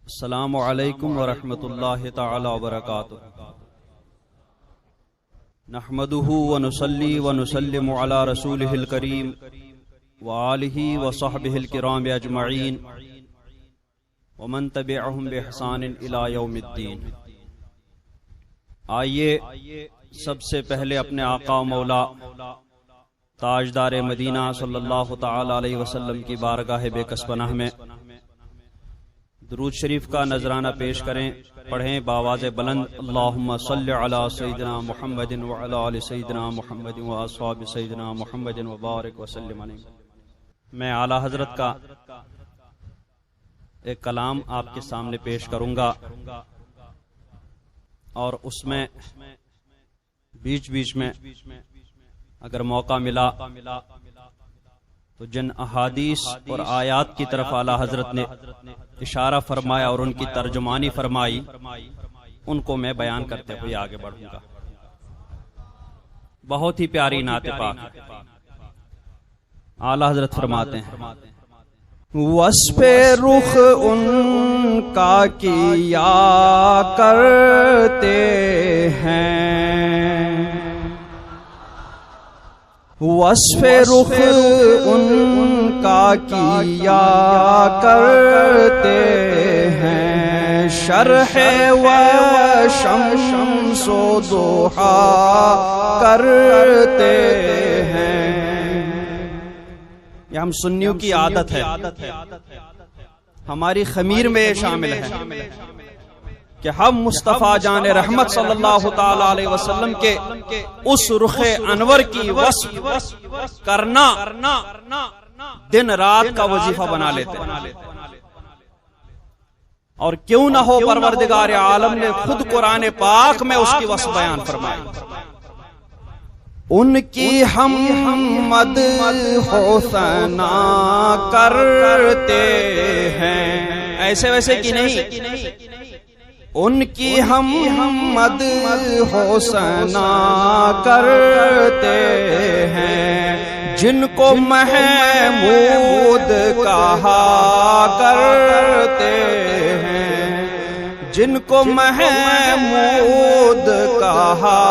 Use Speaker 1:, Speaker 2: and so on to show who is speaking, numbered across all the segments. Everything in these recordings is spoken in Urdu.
Speaker 1: السلام علیکم ورحمۃ اللہ تعالی وبرکاتہ۔ نحمده ونصلی ونسلم علی رسولہ الکریم وآلہ وصحبہ الکرام اجمعین ومن تبعہم بإحسان الی یوم الدین۔ آئیے سب سے پہلے اپنے آقا و مولا تاجدار مدینہ صلی اللہ تعالی علیہ وسلم کی بارگاہ بے کس پناہ میں درود شریف کا نذرانہ پیش کریں، پڑھیں باواز بلند، اللہم صلی علی سیدنا محمد وعلی آل سیدنا محمد واصحاب سیدنا محمد وبارک وسلم علیہ۔ میں اعلیٰ حضرت کا ایک کلام آپ کے سامنے پیش کروں گا اور اس میں بیچ بیچ میں اگر موقع ملا تو جن احادیث اور آیات کی طرف اعلیٰ حضرت نے اشارہ فرمایا اور ان کی ترجمانی فرمائی، ان کو میں بیان کرتے ہوئے آگے بڑھوں گا۔ بہت ہی پیاری نعت پاک اعلیٰ حضرت فرماتے ہیں، وصف رخ ان کا کیا کرتے ہیں، وصف رخ ان کا کیا کرتے ہیں، شرح و شمس و ضحا کرتے ہیں۔ یہ ہم سنیوں کی عادت ہے، ہماری خمیر میں شامل ہے کہ ہم مصطفیٰ جان رحمت صلی اللہ تعالی علیہ وسلم کے اس رخ انور کی وصف کرنا دن رات کا وظیفہ بنا لیتے ہیں۔ اور کیوں نہ ہو، پروردگار عالم نے خود قرآن پاک میں اس کی وصف بیان فرمائی، ان کی ہم مدح و ثنا کرتے ہیں، ایسے ویسے کی نہیں، ان کی ہم مدح و ثنا کرتے ہیں، جن کو محمود کہا کرتے ہیں، جن کو محمود کہا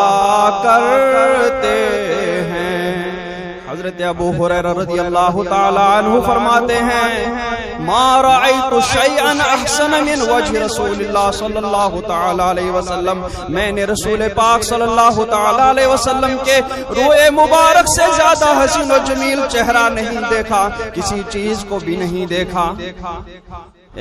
Speaker 1: کرتے ہیں۔ حضرت ابو ہریرہ رضی اللہ تعالی عنہ فرماتے ہیں، ما رأیت شیئا احسن من وجہ رسول اللہ صلی اللہ تعالی علیہ وسلم، میں نے رسول پاک صلی اللہ تعالی علیہ وسلم کے روئے مبارک سے زیادہ حسین و جمیل چہرہ نہیں دیکھا، کسی چیز کو بھی نہیں دیکھا۔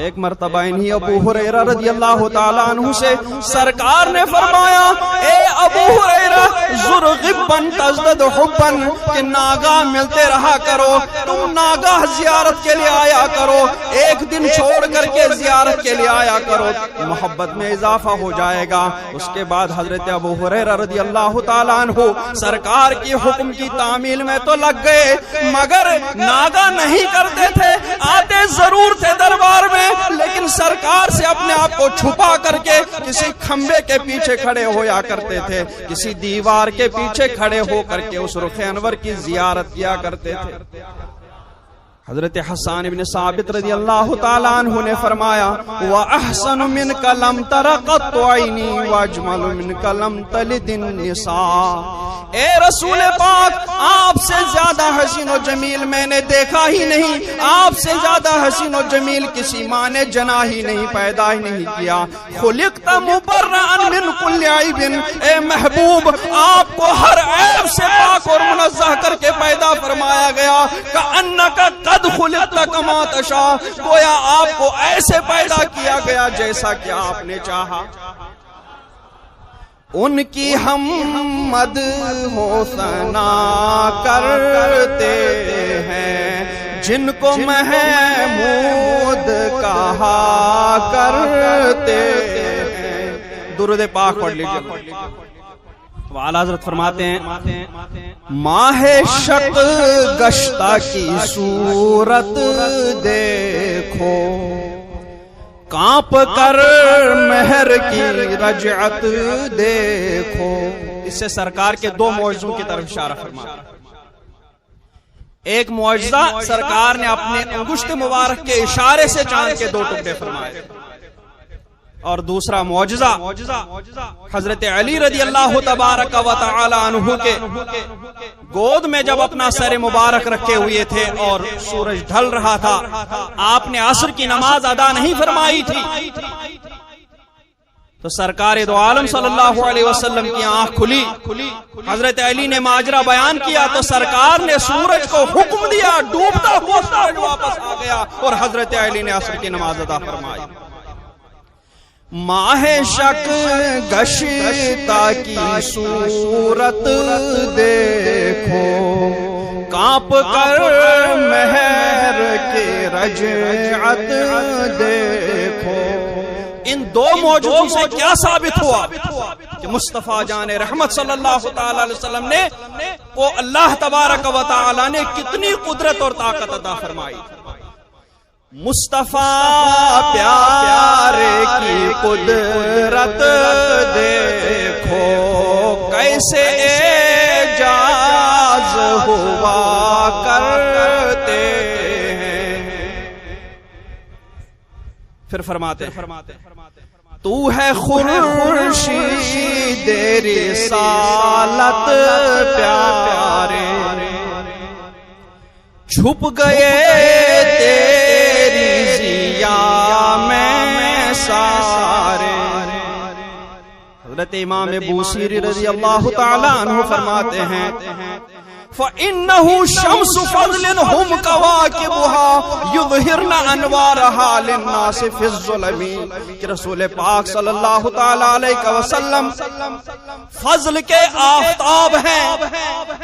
Speaker 1: ایک مرتبہ انہی ابو ہریرہ رضی اللہ تعالی عنہ سے سرکار نے فرمایا، اے ابو ہریرہ زر غبا تزدد حبا، کہ ناگاہ ملتے رہا کرو، تم ناگاہ زیارت کے لیے آیا کرو، ایک دن چھوڑ کر کے زیارت کے لیے آیا کرو، محبت میں اضافہ ہو جائے گا۔ اس کے بعد حضرت ابو ہریرہ رضی اللہ تعالی عنہ سرکار کی حکم کی تعمیل میں تو لگ گئے، مگر ناگاہ نہیں کرتے تھے، آتے ضرور تھے دربار میں، لیکن سرکار سے اپنے آپ کو چھپا کر کے کسی کھمبے کے پیچھے کھڑے ہویا کرتے تھے، کسی دیوار کے پیچھے کھڑے ہو کر کے اس رخ انور کی زیارت کیا کرتے تھے۔ حضرت حسان بن ثابت رضی اللہ تعالی عنہ نے فرمایا، وَأَحْسَنُ مِنْكَ لَمْ تَرَ قَطُّ عَيْنِي وَأَجْمَلُ مِنْكَ لَمْ تَلِدِ النِّسَاء، اے رسول پاک، آپ سے زیادہ حسین و جمیل میں نے دیکھا ہی نہیں، آپ سے زیادہ حسین و جمیل کسی ماں نے جنا ہی نہیں، پیدا ہی نہیں کیا۔ خلقت مبرئا من کل عیب، اے محبوب، آپ کو ہر عیب سے پاک اور منزہ کر کے پیدا فرمایا گیا، کأنک قد خلقت کما تشاء، گویا آپ کو ایسے پیدا کیا گیا جیسا کہ آپ نے چاہا۔ ان کی ہم مدح و ثنا کرتے ہیں، جن کو محمود کہا کرتے ہیں۔ درود پاک پڑھ لیجیے۔ اعلیٰ حضرت فرماتے ہیں، ماہ شق گشتہ کی صورت دیکھو، کانپ کر مہر کی رجعت دیکھو۔ اس سے سرکار کے دو معجزوں کی طرف اشارہ فرمایا۔ ایک معجزہ سرکار نے اپنے انگشت مبارک کے اشارے سے چاند کے دو ٹکڑے فرمائے، اور دوسرا معجزہ حضرت علی رضی اللہ تبارک و تعالی عنہ کے گود میں جب اپنا سر مبارک رکھے ہوئے تھے اور سورج ڈھل رہا تھا، آپ نے عصر کی نماز ادا نہیں فرمائی تھی، تو سرکار دو عالم صلی اللہ علیہ وسلم کی آنکھ کھلی، حضرت علی نے ماجرا بیان کیا تو سرکار نے سورج کو حکم دیا، ڈوبتا ہوا سورج واپس آ گیا اور حضرت علی نے عصر کی نماز ادا فرمائی۔ ماہ شک گشتہ کی صورت دیکھو، کانپ کر مہر کی رجعت دیکھو۔ ان دو موجودوں سے کیا ثابت ہوا کہ مصطفیٰ جان رحمت صلی اللہ تعالی علیہ وسلم نے کو اللہ تبارک و تعالی نے کتنی قدرت اور طاقت عطا فرمائی۔ مصطفیٰ پیارے کی قدرت دیکھو، کیسے اعجاز ہوا کرتے ہیں۔ پھر فرماتے تو ہے خورشید رسالت پیارے، چھپ گئے تیری ضیا میں سارے۔ حضرت امام بوصیری رضی اللہ تعالی عنہ فرماتے ہیں فَإِنَّهُ شَمْسُ فَضْلٍ هُمْ كَوَاكِبُهَا يُظْهِرْنَ أَنْوَارَهَا لِلنَّاسِ فِي الظُّلَمِ، کہ رسول پاک صلی اللہ تعالی علیہ وسلم فضل کے آفتاب ہیں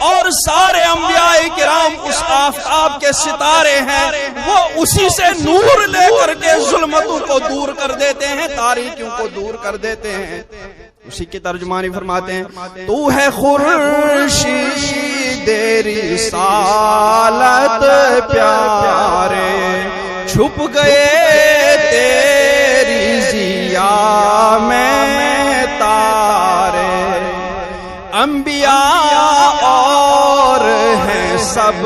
Speaker 1: اور سارے انبیاء کرام اس آفتاب کے ستارے ہیں، وہ اسی سے نور لے کر کے ظلمتوں کو دور کر دیتے ہیں، تاریکیوں کو دور کر دیتے ہیں۔ اسی کی ترجمانی فرماتے ہیں تو ہے خورشید رسالت پیارے، چھپ گئے تیری ضیا میں تارے۔ انبیاء اور ہیں سب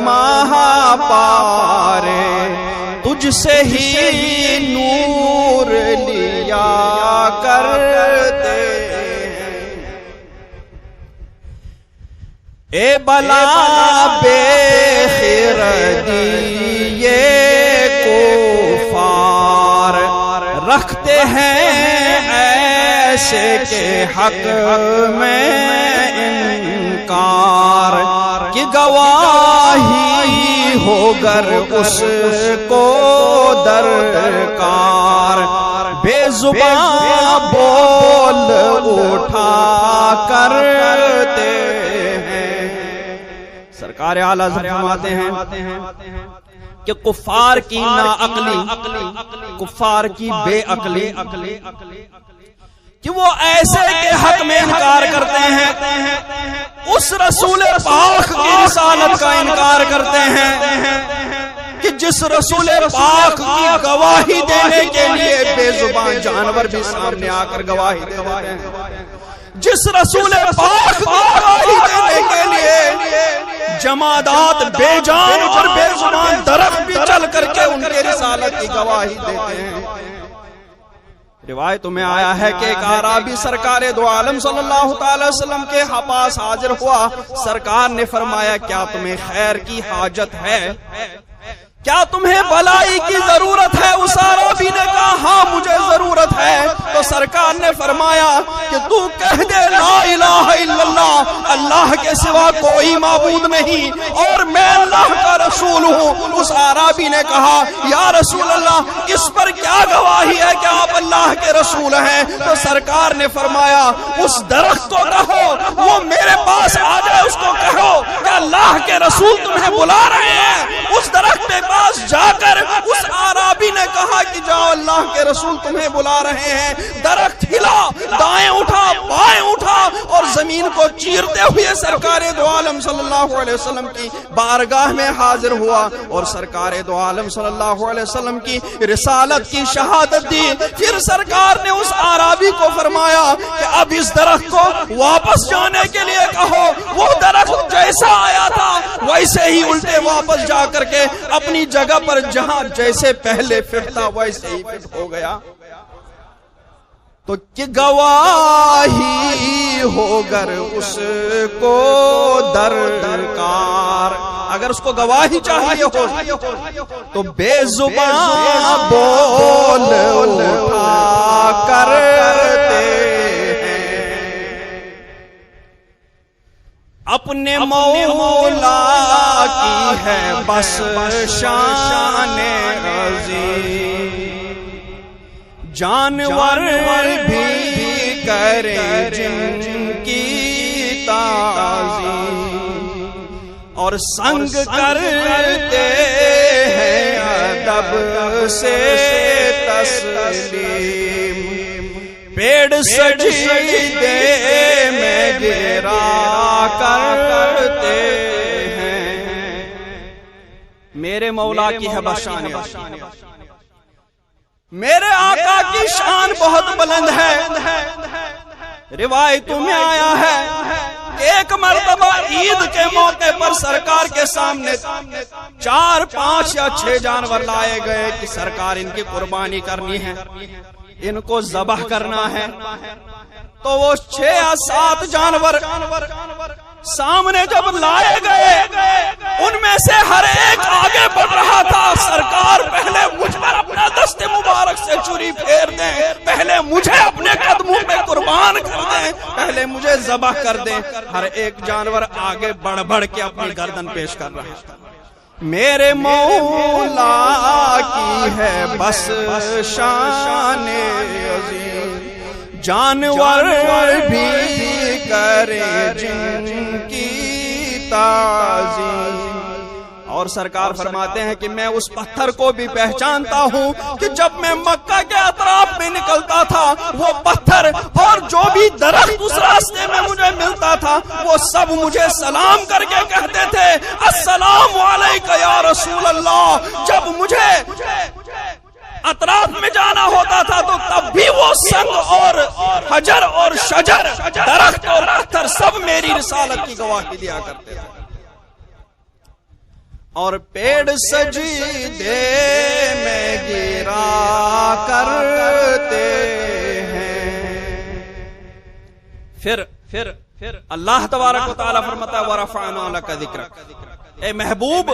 Speaker 1: ماہ پارے، تجھ سے ہی نور لیا کرتے ہیں۔ اے بلا بے خردی یہ کفار، رکھتے ہیں ایسے کے حق میں انکار، کہ گواہی ہو گر اس کو درکار، بے زبان بول اٹھا کرتے ہیں۔ سرکار اعلیٰ فرماتے ہیں کہ کفار کی ناعقلی، کفار کی بے عقلی، کہ وہ ایسے کے حق میں انکار کرتے ہیں، اس رسول پاک کی رسالت کا انکار کرتے ہیں کہ جس رسول پاک کی گواہی دینے کے لیے بے زبان جانور بھی سامنے آ کر گواہی دیتے ہیں، جس رسول پاک کی گواہی دینے کے لیے جمادات بے جان اور بے زبان درخت بھی چل کر کے ان کے رسالت کی گواہی دیتے ہیں۔ روایتوں میں آیا ہے کہ ایک اعرابی سرکار دو عالم صلی اللہ تعالی وسلم کے پاس حاضر ہوا، سرکار نے فرمایا کیا تمہیں خیر کی حاجت ہے، کیا تمہیں بلائی کی ضرورت ہے؟ اس اعرابی نے کہا ہاں مجھے ضرورت ہے، تو سرکار نے فرمایا کہ تو کہہ دے لا الہ الا اللہ، اللہ کے سوا کوئی معبود نہیں اور میں اللہ کا رسول ہوں۔ اس اعرابی نے کہا یا رسول اللہ اس پر کیا گواہی ہے کہ آپ اللہ کے رسول ہیں؟ تو سرکار نے فرمایا اس درخت کو کہو وہ میرے پاس آ جائے، اس کو کہو کہ اللہ کے رسول تمہیں بلا رہے ہیں۔ اس درخت کے پاس جا کر اس اعرابی نے کہا کہ جاؤ اللہ کے رسول تمہیں بلا رہے ہیں۔ درخت ہلا، دائیں اٹھا بائیں اٹھا اور زمین کو چیرتے ہوئے سرکار دو عالم صلی اللہ علیہ وسلم کی بارگاہ میں حاضر ہوا اور سرکار دو عالم صلی اللہ علیہ وسلم کی رسالت کی شہادت دی۔ پھر سرکار نے اس اعرابی کو فرمایا کہ اب اس درخت کو واپس جانے کے لیے کہو، وہ درخت جیسا آیا تھا ویسے ہی الٹے واپس جا کر کے اپنی جگہ پر جہاں جیسے پہلے فٹ تھا ویسے ہی فٹ ہو گیا۔ تو کہ گواہی ہوگر اس کو درکار، اگر اس کو گواہی چاہیے ہو تو بے زبان بول اٹھا کرتے ہیں، اپنے مولا کی ہے بس شان عظیم، جانور بھی کرے جن کی تعظیم، اور سنگ کرتے ہیں ادب سے تسلیم، پیڑ سجدے میں گرا کرتے ہیں، میرے مولا کی ہے بس شان عظیم، میرے آقا کی شان بہت بلند ہے۔ روایتوں میں آیا ہے کہ ایک مرتبہ عید کے موقع پر سرکار کے سامنے 4، 5 یا 6 جانور لائے گئے کہ سرکار ان کی قربانی کرنی ہے، ان کو ذبح کرنا ہے، تو وہ 6 یا 7 جانور سامنے جب لائے گئے ان میں سے ہر ایک آگے بڑھ رہا تھا، سرکار پہلے مجھ پر اپنا دست مبارک سے چھری پھیر دیں، پہلے مجھے اپنے قدموں پہ قربان کر دیں، پہلے مجھے ذبح کر دیں، ہر ایک جانور آگے بڑھ بڑھ کے اپنی گردن پیش کر رہا تھا۔ میرے مولا کی ہے بس شان عظیم، جانور بھی کرے جن کی تعظیم، اور سرکار فرماتے ہیں کہ میں اس پتھر کو بھی پہچانتا ہوں کہ جب میں مکہ کے اطراف میں نکلتا تھا وہ پتھر اور جو بھی درخت اس راستے میں مجھے ملتا تھا وہ سب مجھے سلام کر کے کہتے تھے السلام علیکہ یا رسول اللہ۔ جب مجھے اطراف میں جانا ہوتا تھا تو تب بھی وہ سنگ اور حجر اور شجر، درخت اور پتھر سب میری رسالت کی گواہی دیا کرتے تھے، اور پیڑ سجدے میں گرا کرتے ہیں۔ پھر اللہ تبارک و تعالیٰ فرماتا ہے وَرَفَعْنَا لَكَ ذِكْرَكَ، اے محبوب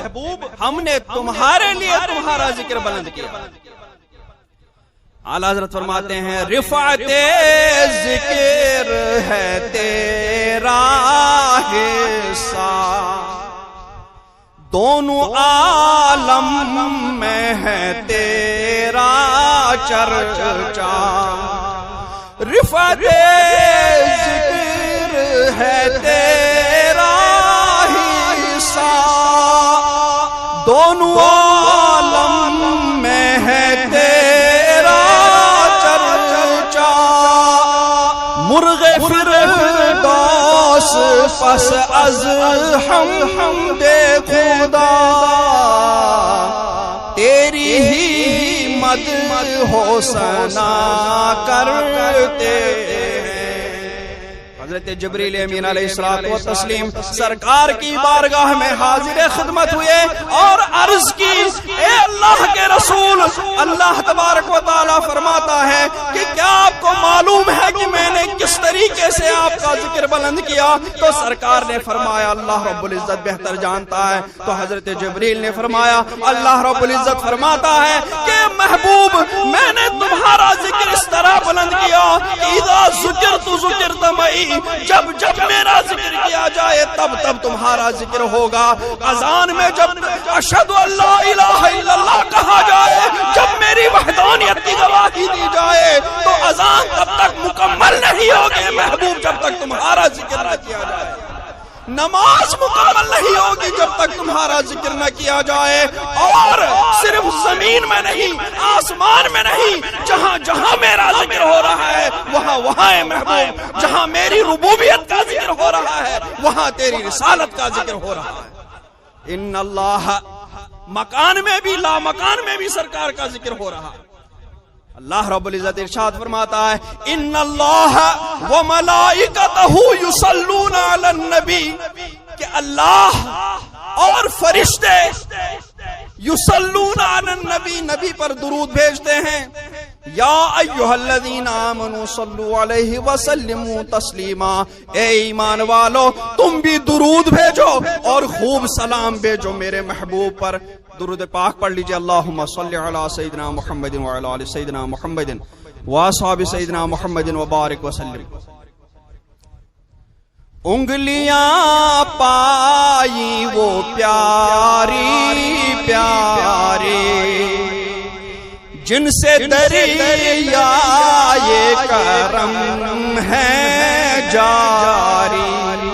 Speaker 1: ہم نے تمہارے لیے تمہارا ذکر بلند کیا۔ اعلیٰ حضرت فرماتے ہیں رفعت ذکر ہے تیرا حصہ، دونوں عالم میں ہے تیرا چرچا، رفعت ذکر ہے تیرا حصہ، دونوں عالم میں ہے تیرا چرچا، مرغ فردوس پس از حمد خدا، تیری ہی مد ہو ثنا کرتے ہیں۔ حضرت جبریل امین علیہ الصلوۃ والتسلیم سرکار کی بارگاہ میں حاضر خدمت ہوئے اور عرض کی اے اللہ کے رسول، اللہ تبارک و تعالیٰ فرماتا ہے کہ کیا آپ کو معلوم ہے کہ میں نے کس طریقے سے آپ کا ذکر بلند کیا؟ تو سرکار نے فرمایا اللہ رب العزت بہتر جانتا ہے۔ تو حضرت جبریل نے فرمایا اللہ رب العزت فرماتا ہے کہ محبوب میں نے تمہارا ذکر اس طرح بلند کیا اذا ذکرت ذکرت معی، جب جب میرا ذکر کیا جائے تب تب تمہارا ذکر ہوگا۔ اذان میں جب اشہد ان لا الہ الا اللہ کہا جائے، جب میری وحدانیت کی گواہی دی جائے تو اذان تب تک مکمل نہیں ہوگی محبوب جب تک تمہارا ذکر نہ کیا جائے، نماز مکمل نہیں ہوگی جب تک تمہارا ذکر نہ کیا جائے، اور صرف زمین میں نہیں آسمان میں نہیں، جہاں جہاں میرا ذکر ہو رہا ہے وہاں وہاں ہے محبوب، جہاں میری ربوبیت کا ذکر ہو رہا ہے وہاں تیری رسالت کا ذکر ہو رہا ہے۔ ان اللہ، مکان میں بھی لا مکان میں بھی سرکار کا ذکر ہو رہا ہے۔ اللہ رب العزت ارشاد فرماتا ہے ان اللہ وملائکتہ یصلون علی النبی، کہ اللہ اور فرشتے یصلون علی النبی، نبی پر درود بھیجتے ہیں۔ یا ایھا الذین آمنوا صلوا علیہ وسلموا تسلیما، اے ایمان والو تم بھی درود بھیجو اور خوب سلام بھیجو میرے محبوب پر۔ درود پاک پڑھ لیجئے، اللہم صلی علی سیدنا محمد وعلی آل سیدنا محمد واصحاب سیدنا محمد وبارک وسلم۔ انگلیاں پائی وہ پیاری پیاری، جن سے دریائے کرم ہے جاری۔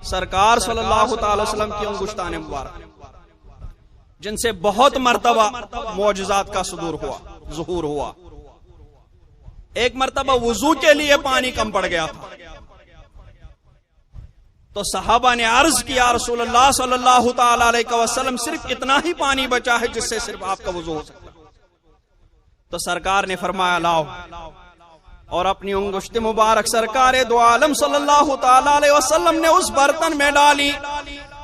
Speaker 1: سرکار صلی اللہ تعالی وسلم کی انگشتان مبارک جن سے بہت مرتبہ معجزات کا ظہور ہوا۔ ایک مرتبہ وضو کے لیے پانی کم پڑ گیا تھا، تو صحابہ نے عرض کیا رسول اللہ صلی اللہ تعالی علیہ وسلم صرف اتنا ہی پانی بچا ہے جس سے صرف آپ کا وضو ہو سکتا۔ تو سرکار نے فرمایا لاؤ، اور اپنی انگشت مبارک سرکار دو عالم صلی اللہ تعالی علیہ وسلم نے اس برتن میں ڈالی۔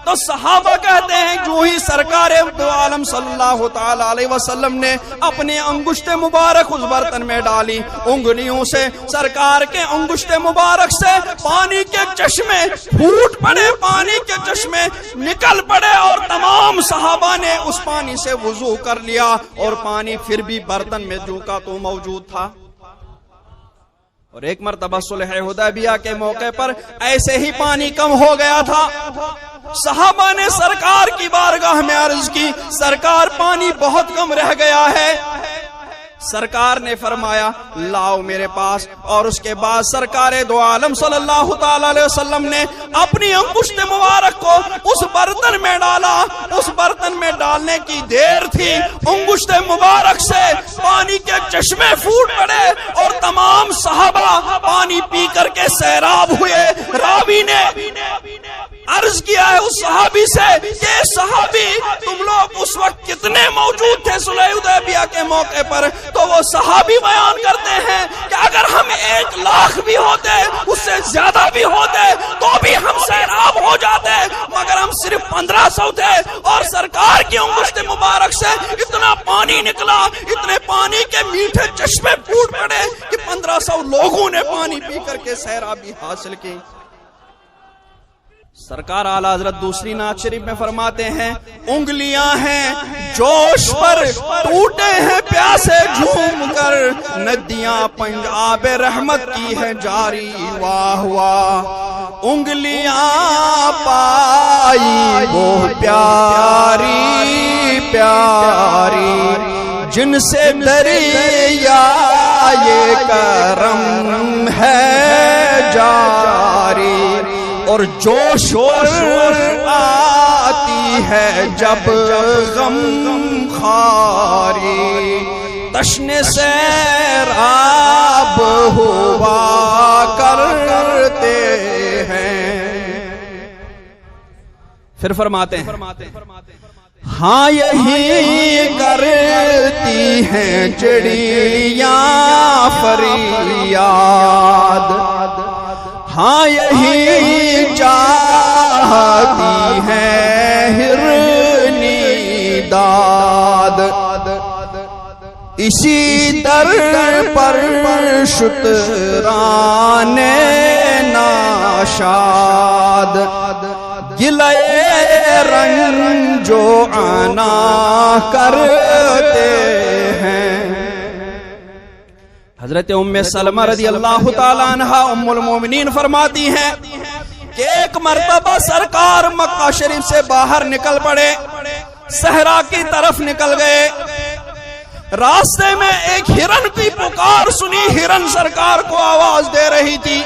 Speaker 1: تو صحابہ کہتے ہیں جو ہی سرکار دو عالم صلی اللہ تعالی علیہ وسلم نے اپنے انگشت مبارک اس برتن میں ڈالی، انگلیوں سے سرکار کے انگشت مبارک سے پانی کے چشمے پھوٹ پڑے، پانی کے چشمے نکل پڑے، اور تمام صحابہ نے اس پانی سے وضو کر لیا، اور پانی پھر بھی برتن میں جو کا تو موجود تھا۔ اور ایک مرتبہ صلح حدیبیہ کے موقع پر ایسے ہی پانی کم ہو گیا تھا، صحابہ نے سرکار کی بارگاہ میں عرض کی، سرکار پانی بہت کم رہ گیا ہے۔ سرکار نے فرمایا لاؤ میرے پاس، اور اس کے بعد سرکار دو عالم صلی اللہ تعالی علیہ وسلم نے اپنی انگشت مبارک کو اس برتن میں ڈالا۔ اس برتن میں ڈالنے کی دیر تھی، انگشت مبارک سے پانی کے چشمے پھوٹ پڑے، اور تمام صحابہ پانی پی کر کے سیراب ہوئے۔ راوی نے عرض کیا ہے اس صحابی سے کہ صحابی تم لوگ اس وقت کتنے موجود تھے صلح حدیبیہ کے موقع پر؟ تو وہ صحابی بیان کرتے ہیں کہ اگر ہم 1,00,000 بھی ہوتے، اس سے زیادہ بھی ہوتے، تو بھی ہم سیراب ہو جاتے، مگر ہم صرف 1500 تھے، اور سرکار کی انگشت مبارک سے اتنا پانی نکلا، اتنے پانی کے میٹھے چشمے پھوٹ پڑے کہ 1500 لوگوں نے پانی پی کر کے سیرابی حاصل کی۔ سرکار اعلی حضرت دوسری نعت شریف میں فرماتے ہیں انگلیاں ہیں جوش پر ٹوٹے ہیں پیاسے جھوم کر، ندیاں پنجاب رحمت کی ہے جاری، واہ واہ۔ انگلیاں پائی وہ پیاری پیاری، جن سے دریائے کرم ہے جاری، اور جوش پر آتی ہے جب غم خاری، تشنے سیراب ہوا کرتے ہیں۔ پھر فرماتے ہیں ہاں یہی کرتی ہیں چڑیاں فریاد، ہاں یہی چاہتی ہے ہرنی داد، اسی در پر شتران ناشاد، گلے رنجو عنا کرتے ہیں۔ حضرت ام سلمہ رضی اللہ تعالیٰ عنہا ام المومنین فرماتی ہیں کہ ایک مرتبہ سرکار مکہ شریف سے باہر نکل پڑے، صحرا کی طرف نکل گئے، راستے میں ایک ہرن کی پکار سنی، ہرن سرکار کو آواز دے رہی تھی،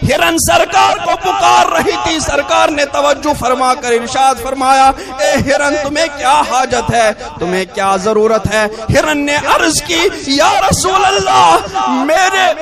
Speaker 1: ہرن سرکار کو پکار رہی تھی۔ سرکار نے توجہ فرما کر ارشاد فرمایا اے ہرن تمہیں کیا حاجت ہے، تمہیں کیا ضرورت ہے؟ ہرن نے عرض کی یا رسول اللہ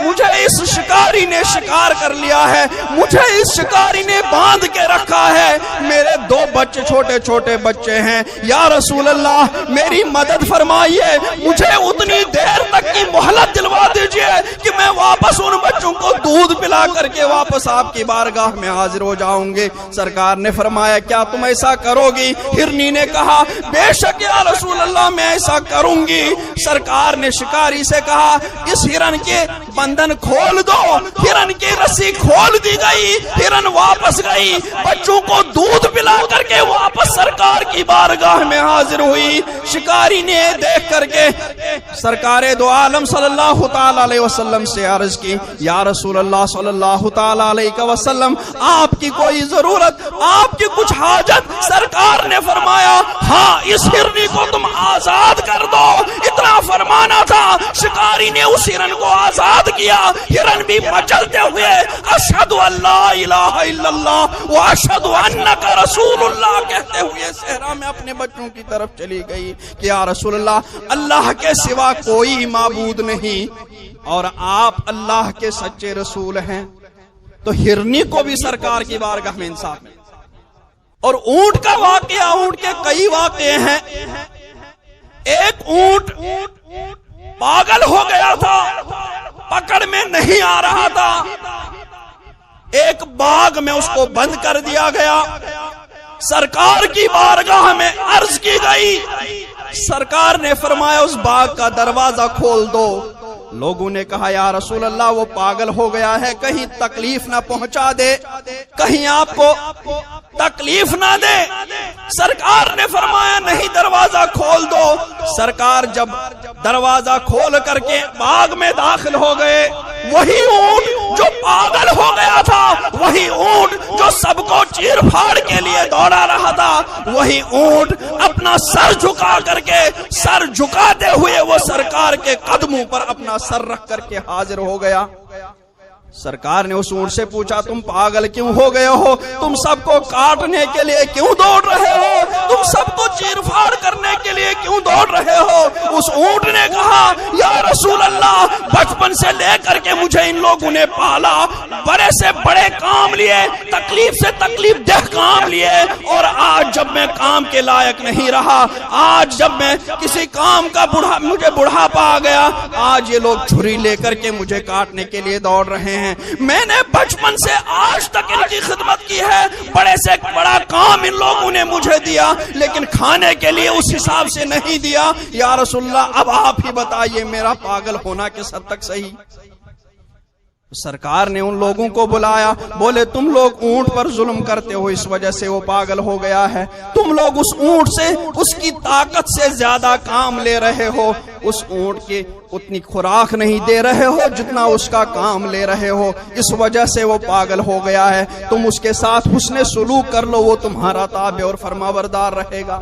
Speaker 1: مجھے اس شکاری نے شکار کر لیا ہے، مجھے اس شکاری نے باندھ کے رکھا ہے، میرے 2 بچے چھوٹے چھوٹے بچے ہیں، یا رسول اللہ میری مدد فرمائیے، مجھے اتنی دیر تک کی مہلت دلوا دیجئے کہ میں واپس ان بچوں بچوں کو دودھ پلا کر کے واپس آپ کی بارگاہ میں حاضر ہو جاؤں گے۔ سرکار نے فرمایا کیا تم ایسا کرو گی؟ ہرنی نے کہا بے شک یا رسول اللہ میں ایسا کروں گی۔ سرکار نے شکاری سے کہا اس ہرن کے بندھن کھول دو۔ ہرن کی رسی کھول دی گئی، ہرن واپس گئی، بچوں کو دودھ پلا کر کے واپس سرکار کی بارگاہ میں حاضر ہوئی۔ شکاری نے دیکھ کر کے سرکار دو عالم صلی اللہ تعالی علیہ وسلم سے عرض کی یا رسول اللہ صلی اللہ تعالی علیہ وسلم آپ کی کوئی ضرورت، آپ کی کچھ حاجت؟ سرکار نے فرمایا ہاں اس ہرنی کو تم آزاد کر دو۔ اتنا فرمانا تھا، شکاری نے اس ہرن کو آزاد کیا۔ ہرن بھی مچلتے ہوئے اشہد ان لا الہ الا اللہ و اشہد انک رسول اللہ کہتے ہوئے صحرا میں اپنے بچوں کی طرف چلی گئی کہ یا رسول اللہ اللہ کے سوا کوئی معبود نہیں اور آپ اللہ کے سچے رسول ہیں۔ تو ہرنی کو بھی سرکار کی بارگاہ میں انصاف ملا۔ اور اونٹ کا واقعہ، اونٹ کے کئی واقعے ہیں۔ ایک اونٹ پاگل ہو گیا تھا، پکڑ میں نہیں آ رہا تھا، ایک باغ میں اس کو بند کر دیا گیا۔ سرکار کی بارگاہ میں عرض کی گئی، سرکار نے فرمایا اس باغ کا دروازہ کھول دو۔ لوگوں نے کہا یا رسول اللہ وہ پاگل ہو گیا ہے، کہیں تکلیف نہ پہنچا دے، کہیں آپ کو تکلیف نہ دے۔ سرکار نے فرمایا نہیں دروازہ کھول دو۔ سرکار جب دروازہ کھول کر کے باغ میں داخل ہو گئے، وہی اونٹ جو پاگل ہو گیا تھا، وہی اونٹ جو سب کو چیر پھاڑ کے لیے دوڑا رہا تھا، وہی اونٹ اپنا سر جھکا کر کے، سر جھکاتے ہوئے وہ سرکار کے قدموں پر اپنا سر رکھ کر کے حاضر ہو گیا۔ سرکار نے اس اونٹ سے پوچھا تم پاگل کیوں ہو گئے ہو؟ تم سب کو کاٹنے کے لیے کیوں دوڑ رہے ہو؟ تم سب کو چیر پھاڑ کرنے کے لیے کیوں دوڑ رہے ہو؟ اس اونٹ نے کہا یا رسول اللہ بچپن سے لے کر کے مجھے ان لوگوں نے پالا، بڑے سے بڑے کام لیے، تکلیف سے تکلیف دہ کام لیے، اور آج جب میں کام کے لائق نہیں رہا، آج جب میں کسی کام کا مجھے بڑھاپا آ گیا، آج یہ لوگ چھری لے کر کے مجھے کاٹنے کے لیے دوڑ رہے ہیں۔ میں نے بچپن سے آج تک ان کی خدمت کی ہے، بڑے سے بڑا کام ان لوگوں نے مجھے دیا، لیکن کھانے کے لیے اس حساب سے نہیں دیا۔ یا رسول اللہ اب آپ ہی بتائیے میرا پاگل ہونا کس حد تک صحیح؟ سرکار نے ان لوگوں کو بلایا، بولے تم لوگ اونٹ پر ظلم کرتے ہو، اس وجہ سے وہ پاگل ہو گیا ہے۔ تم لوگ اس اونٹ سے اس کی طاقت سے زیادہ کام لے رہے ہو، اس اونٹ کی اتنی خوراک نہیں دے رہے ہو جتنا اس کا کام لے رہے ہو، اس وجہ سے وہ پاگل ہو گیا ہے۔ تم اس کے ساتھ حسن سلوک کر لو، وہ تمہارا تابع اور فرمانبردار رہے گا۔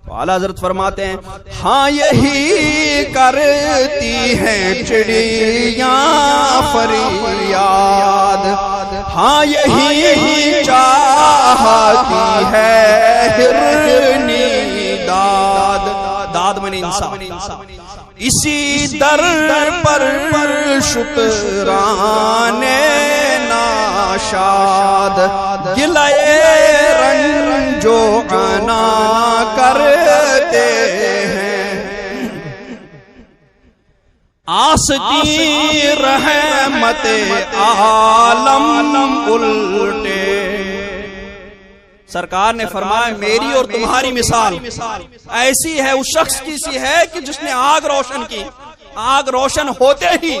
Speaker 1: تو اعلیٰ حضرت فرماتے ہیں ہاں یہی کرتی ہیں چڑیاں فریاد، ہاں یہی چاہتی ہے ہرنی داد، داد میں انصاف۔ اسی در پر شکران ناشاد، گلے رنجو عنا کرتے ہیں، آستی رحمت عالم الٹے۔ سرکار نے فرمایا میری اور تمہاری مثال ایسی ہے، اس شخص کی سی ہے کہ جس نے آگ روشن کی، آگ روشن ہوتے ہی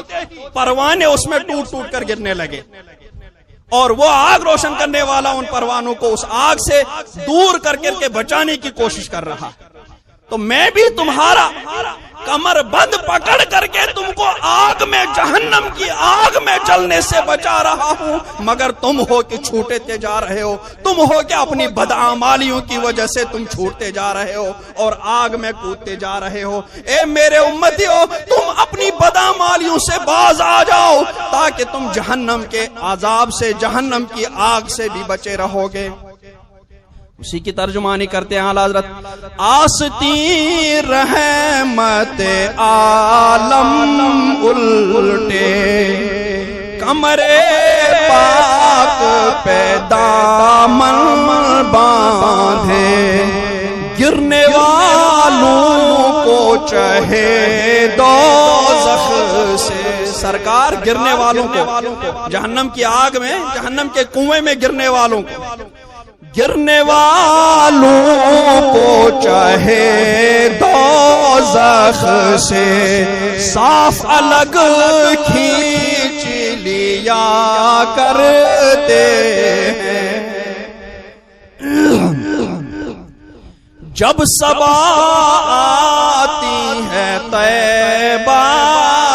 Speaker 1: پروانے اس میں ٹوٹ ٹوٹ کر گرنے لگے، اور وہ آگ روشن کرنے والا ان پروانوں کو اس آگ سے دور کر کے بچانے کی کوشش کر رہا۔ تو میں بھی تمہارا کمر بند پکڑ کر کے تم کو آگ میں، جہنم کی آگ میں جلنے سے بچا رہا ہوں، مگر تم ہو کہ چھوٹتے جا رہے ہو، تم ہو کہ اپنی بدعمالیوں کی وجہ سے تم چھوٹتے جا رہے ہو اور آگ میں کودتے جا رہے ہو۔ اے میرے امتیو، تم اپنی بدعمالیوں سے باز آ جاؤ تاکہ تم جہنم کے عذاب سے، جہنم کی آگ سے بھی بچے رہو گے۔ اسی کی ترجمانی کرتے ہیں اعلیٰ حضرت، آستی رحمت عالم الٹے، کمرے پاک پہ دامن باندھے، گرنے والوں کو چہے دوزخ سے۔ سرکار سرکار گرنے والوں کو، جہنم کی آگ میں، جہنم کے کنویں میں گرنے والوں کو، گرنے والوں کو چاہے دوزخ سے صاف الگ کھینچ لیا کرتے ہیں۔ جب صبا آتی ہے طیبہ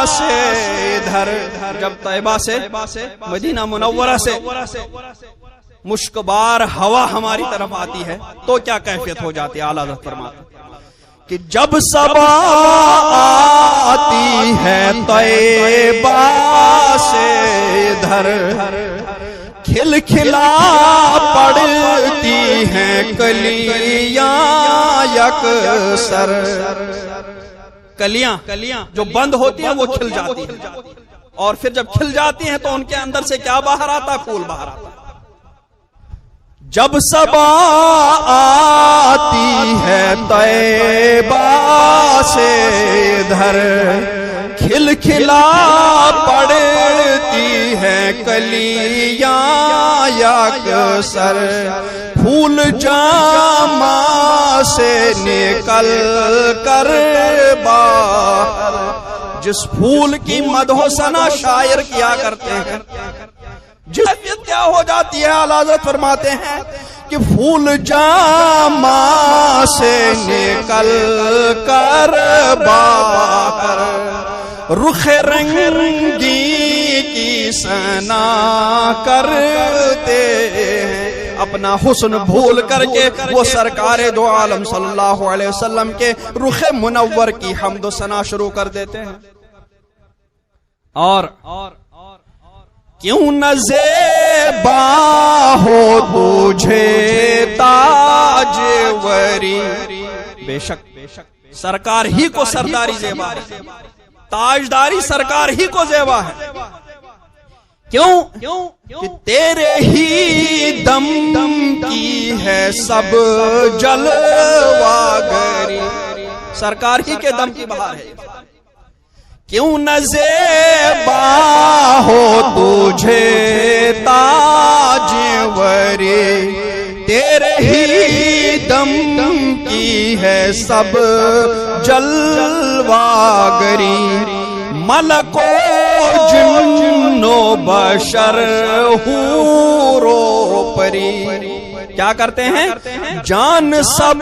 Speaker 1: سے ادھر، جب طیبہ سے مدینہ منورہ سے مشکبار ہوا ہماری طرف آتی ہے تو کیا کیفیت ہو جاتی ہے؟ اعلیٰ حضرت فرماتے ہیں کہ جب صبا آتی ہے طیبہ سے ادھر، کھل کھلا پڑتی ہیں کلیاں یکسر، کلیاں جو بند ہوتی ہیں وہ کھل جاتی ہیں، اور پھر جب کھل جاتی ہیں تو ان کے اندر سے کیا باہر آتا؟ پھول باہر آتا۔ جب صبا آتی ہے طیبہ سے ادھر، کھل کھلا پڑتی ہے کلیاں یکسر، پھول جامہ سے نکل کر باہر، جس پھول کی مدح و ثنا شاعر کیا کرتے ہیں، جس کیا ہو جاتی ہے؟ اعلیٰ حضرت فرماتے ہیں کہ پھول جامہ سے نکل کر باہر، رخ رنگی کی ثنا کرتے ہیں، اپنا حسن بھول کر کے وہ سرکار دو عالم صلی اللہ علیہ وسلم کے رخ منور کی حمد و ثنا شروع کر دیتے ہیں۔ اور کیوں نہ زیبا ہو تجھے تاجوری، بے شک سرکار ہی کو سرداری زیبا ہے، تاجداری سرکار ہی کو زیبا ہے۔ کیوں کہ تیرے ہی دم کی ہے سب جلوہ-گری، سرکار ہی کے دم کی بہار ہے۔ کیوں نہ زیبا ہو تجھے تاجوری، تیرے ہی دم کی ہے سب جلوہ-گری، ملک و جن و بشر حور و پری، کیا کرتے ہیں؟ جان سب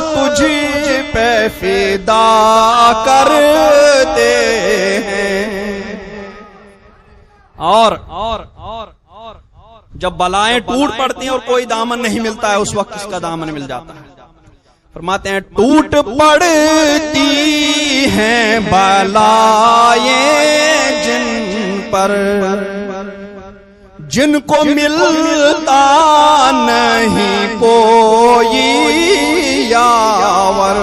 Speaker 1: تجھ پہ فدا کرتے ہیں۔ اور جب بلائیں ٹوٹ پڑتی ہیں اور کوئی دامن نہیں ملتا ہے، اس وقت اس کا دامن مل جاتا ہے۔ فرماتے ہیں ٹوٹ پڑتی ہیں بلائیں جن پر، جن کو ملتا نہیں کوئی یاور،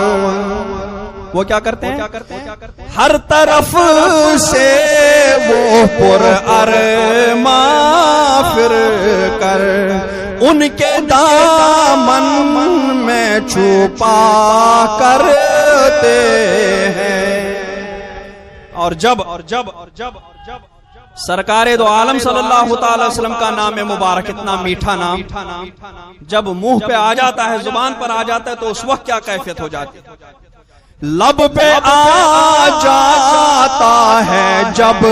Speaker 1: وہ کیا کرتے ہیں؟ ہر طرف سے وہ پر ارماں پھر کر ان کے دامن میں چھپا کرتے ہیں۔ اور جب سرکار دو عالم صلی اللہ تعالی وسلم کا نام مبارک، اتنا میٹھا نام، جب منہ پہ آ جاتا ہے، زبان پر آ جاتا ہے، تو اس وقت کیا کیفیت ہو جاتی ہے؟ لب پہ آ جاتا ہے جب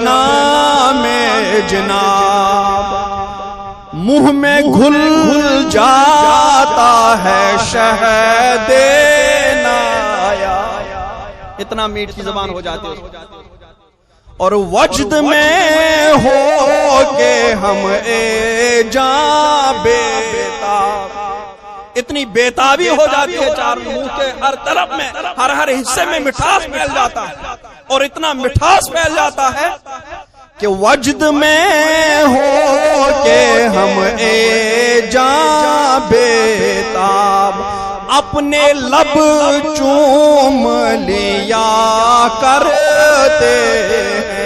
Speaker 1: نام جناب، منہ میں گھل جاتا ہے شہد نایاب، اتنا میٹھی زبان ہو جاتی ہے۔ اور وجد میں ہو کے ہم جاں بےتاب، اتنی بےتابی ہو جاتی ہے، چار منہ کے ہر طرف میں، ہر حصے میں مٹھاس پھیل جاتا ہے، اور اتنا مٹھاس پھیل جاتا ہے کہ وجد میں ہو کے ہم جاں بےتاب، اپنے لب چوم لیا کرتے ہیں،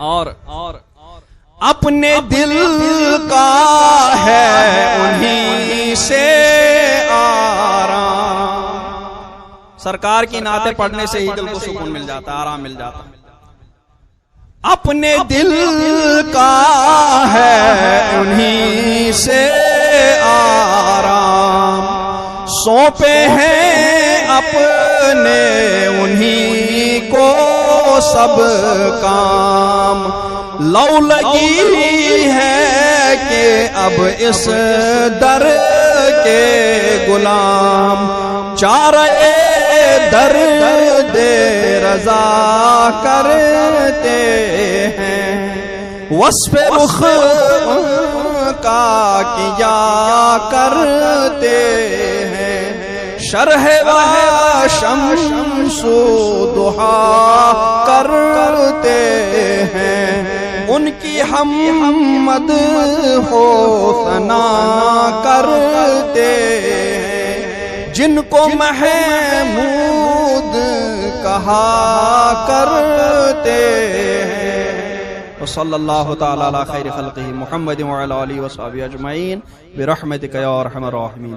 Speaker 1: اور اپنے دل کا ہے انہی سے آرام، سرکار کی نعتیں پڑھنے سے ہی دل کو سکون مل جاتا ہے، آرام مل جاتا ہے۔ اپنے دل کا ہے انہی سے آرام، سونپے ہیں اپنے انہی کو سب کام، لو لگی ہے کہ اب اس در کے غلام، چارہ درد رضا کرتے ہیں، وصف رخ کا کیا کرتے ہیں، شرح و شمس و ضحا کرتے ہیں، ان کی حمد ہو ثنا کرتے ہیں، جن کو محمود کہا کرتے ہیں۔ وصلی اللہ تعالی علی خیر خلقہ محمد وعلی آلہ وصحبہ اجمعین برحمتک یا ارحم الراحمین۔